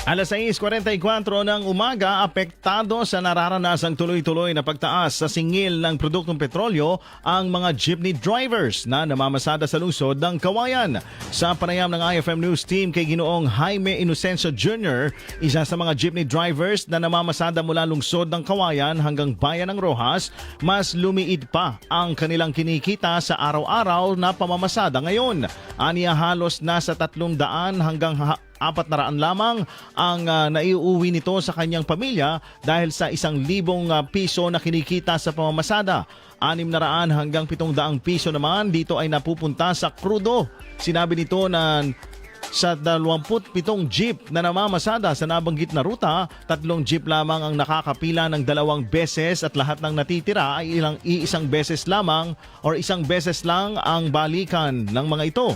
Alas 6:44 ng umaga, apektado sa nararanasang tuloy-tuloy na pagtaas sa singil ng produktong petrolyo ang mga jeepney drivers na namamasada sa lungsod ng Kawayan. Sa panayam ng IFM News Team kay Ginoong Jaime Inocencio Jr., isa sa mga jeepney drivers na namamasada mula lungsod ng Kawayan hanggang bayan ng Rojas, mas lumiit pa ang kanilang kinikita sa araw-araw na pamamasada ngayon. Aniya halos nasa 300 hanggang 400 lamang ang naiuwi nito sa kanyang pamilya dahil sa 1,000 piso na kinikita sa pamamasada. 600 hanggang 700 piso naman dito ay napupunta sa krudo. Sinabi nito na sa 27 jeep na namamasada sa nabanggit na ruta, 3 jeep lamang ang nakakapila ng 2 beses at lahat ng natitira ay isang beses lamang or isang beses lang ang balikan ng mga ito.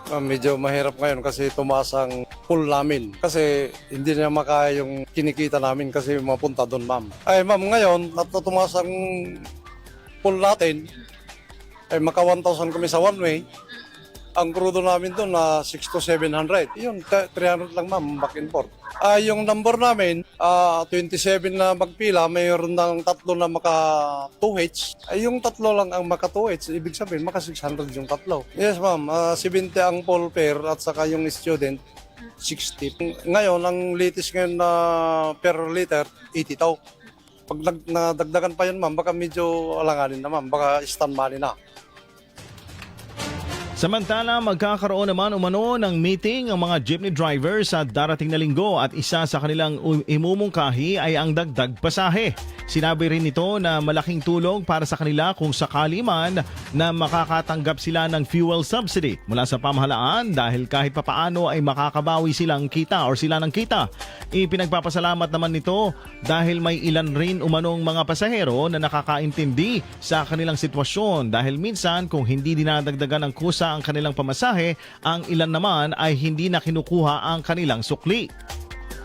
Medyo mahirap ngayon kasi tumaas ang pool namin. Kasi hindi na makaya yung kinikita namin kasi mapunta doon, ma'am. Ay, ma'am, ngayon, tumaas ang pool natin. Ay, maka 1,000 kami sa one way. Ang crudo namin doon na 600 to 700. Yun, 300 lang, ma'am, back and forth. Yung number namin, 27 na magpila, mayroon ng 3 na maka 2H. Yung 3 lang ang maka 2H, ibig sabihin, maka 600 yung 3. Yes, ma'am, 70 ang full fare at saka yung student, 60. Ngayon, ang latest ngayon na per liter, 80 daw. Pag nadagdagan pa yun, ma'am, baka medyo alanganin na, ma'am, baka stand money na. Samantala, magkakaroon naman umano ng meeting ang mga jeepney drivers sa darating na linggo at isa sa kanilang imumungkahi ay ang dagdag pasahe. Sinabi rin nito na malaking tulong para sa kanila kung sakali man na makakatanggap sila ng fuel subsidy mula sa pamahalaan dahil kahit papaano ay makakabawi silang kita or sila ng kita. Ipinagpapasalamat naman nito dahil may ilan rin umanong mga pasahero na nakakaintindi sa kanilang sitwasyon dahil minsan kung hindi dinadagdagan ng kusa ang kanilang pamasahe, ang ilan naman ay hindi na kinukuha ang kanilang sukli.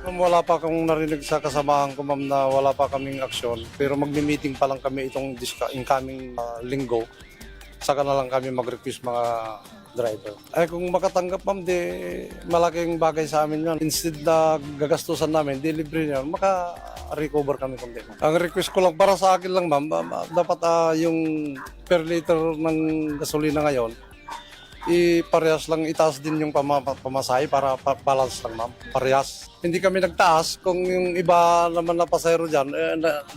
Wala pa akong narinig sa kasamahan ko, ma'am, na wala pa kaming aksyon. Pero magmi-meeting pa lang kami itong incoming linggo. Saka na lang kami mag-request mga driver. Ay kung makatanggap, ma'am, di malaking bagay sa amin yan. Instead na gagastusan namin, di libre niyan, maka-recover kami kundi. Ang request ko lang para sa akin lang, ma'am, dapat yung per liter ng gasolina ngayon, parehas lang, itaas din yung pamasahe para balance lang, ma'am. Parehas. Hindi kami nagtaas kung yung iba naman na pasahero dyan,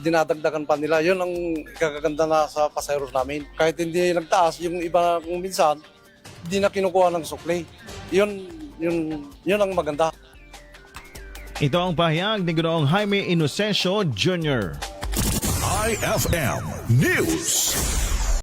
dinadagdagan pa nila. Yun ang kagaganda na sa pasahero namin. Kahit hindi nagtaas, yung iba kung minsan, hindi na kinukuha ng sukli. Yun ang maganda. Ito ang pahayag ni Ginoong Jaime Inocencio Jr. IFM News.